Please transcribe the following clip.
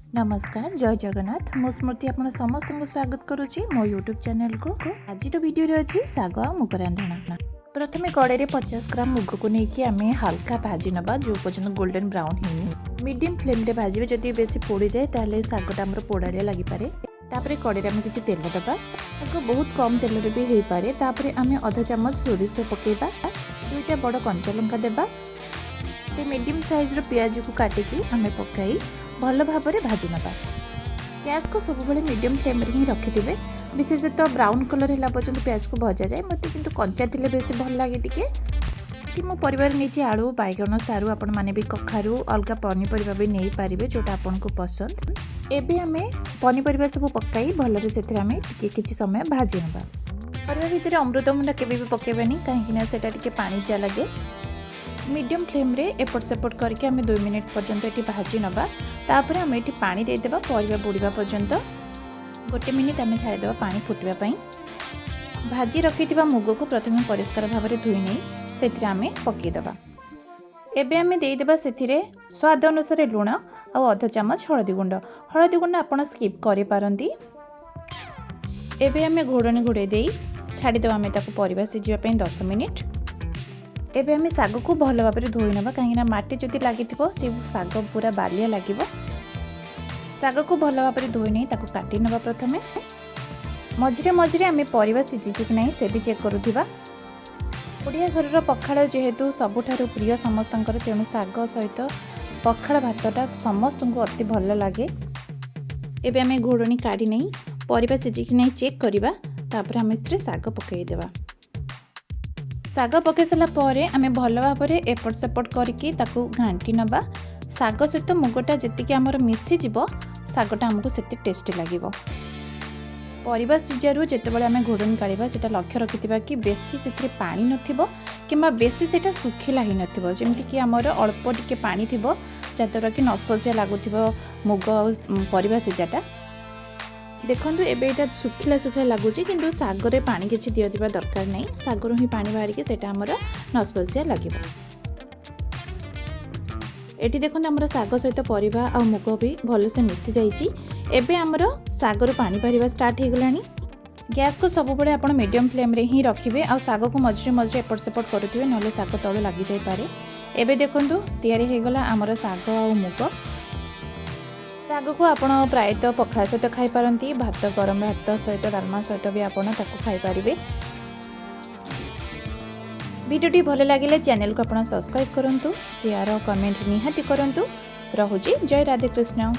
नमस्कार जय जगन्नाथ मो स्मृति आपण समस्त को स्वागत करुच्ची मो यूट्यूब चैनल को आज वीडियो रे अच्छी साग आ मुग रांधणा। प्रथमे कड़े 50 ग्राम मुग को लेकिन आम हल्का भाजी नवा जो पर्यटन गोल्डन ब्राउन हो मीडियम फ्लेम रे भाजी जदि बेसी पोड़ी जाए ताले सागटा आमर पोड़ाड़िया लगी पारे। तापरे कड़े आम किसी तेल दबा साग बहुत कम तेल रे भी हो पारे। तापरे आम अधा चामच सोरिष पकेबा, दुईटा बड़ कंचा लंका देबा, मीडियम साइज रो पियाज को काटिकी आम पकाई भल भाव में भाजी नवा। गैस को सब मीडियम फ्लेम रे ही रखिथे। विशेषतः ब्राउन कलर है पर्यटन प्याज को भजा जाए मत कि कंचा थे बेस भल लगे टी मो परिवार नहीं आलू बैगन सारू आपण मैंने भी कखारू अलग पनीपरिया भी नहीं पारे जोटा आपन को पसंद। एबे आम पनीपरिया सब पकाई भलरे से किसी समय भाजी नवा। परिवा भितर अमृतभंडा केबे भी पकेबानी कहीं सेटा टिके पानी जा लगे। मीडियम फ्लेम रे एपट सेपट करके आम 2 मिनिट पर्यंत ये भाजी नवा। तापर आम ये पानी देदेबा परिवा बुड़ीबा पर्यंत 1 मिनिट आम छाड़ीदेवा पानी फुटवाई। भाजी रखिथिबा मुग को प्रथमे परिष्कार भाव में धोई नहीं से आम पकईदेवा। एबे आम देदेबा सेथिरे स्वाद अनुसार लुण आ अधा चामच हळदी गुंड आपण स्किप करि पारंती। एबे आम घोड़नी घोड़े दे छाड़ीदेवा आम ताको परिवा सिझिबा 10 मिनिट। एबे आम साग को भल भाव में धोई नवा कहीं माटी जदि लगी से साग पूरा बालिया लगे। साग को भल भाव में धोई नहीं ताको काटी नवा। प्रथमे मझिरे मझिरे आम परिवा सिझी कि नहीं से भी चेक करुवा। ओडिया घर पखाड़ जेहेतु सबुठारु प्रिय समस्तंकर तेणु साग सहित पखाड़ भातटा समस्त को अति भल लगे। एबे आम घोड़नी काढ़ी नहीं परिवा सिझी कि नहीं चेक करवा। तापर आम इसरे साग पकईदेवा। साग पकई सारा पर आम भल भाव में एपट सेपट करके घांटी नवा। साग सहित मुगटा जी आमर मिसीज सागटा आमको से टेस्टी लगे। परिवा सिझारू जितेबाला आम घोड़नी काढ़ा से लक्ष्य रखिथिबा कि बेसी से पानी नथिबो किंबा बेसी सेटा सुखिला ही नथिबो। जेमति कि आमर अल्प टिके पानी थिबो जद्वारा कि नसपसिया लागुथिबो मुग परिवा सिझाटा। देखंतु एबे एटा सुखिला सुखिला लगुच किंतु सागरे पानी किछि दियदिबा दरकार नहीं। सागरो ही पानी बाहर के सेटा हमर नसपसिया लागिबो। एटी देखंतु हमर साग सहित परिवा आ मुग भी भल से मिसी जाइछि। एबे हमर सागरो पानी बाहरिबा स्टार्ट हो गलानी। गैस को सब बड़े आपण मीडियम फ्लेम रे ही रखिबे आ साग को मझरे मझरे एपट सेपट करुथिबे नले साग तळ लागि जाय पारे। एबे देखंतु तैयारी हो गला हमर साग आ मुग। साग को आपण प्रायतः पखाड़ सहित खाई पारंती, भात गरम भात सहित डालमा सहित भी आपण ताको खाई पारिबे। वीडियोटी भल लगे चैनल को आपण सब्सक्राइब करंतु, शेयर और कमेंट निहाती करंतु। रहुजी जय राधे कृष्ण।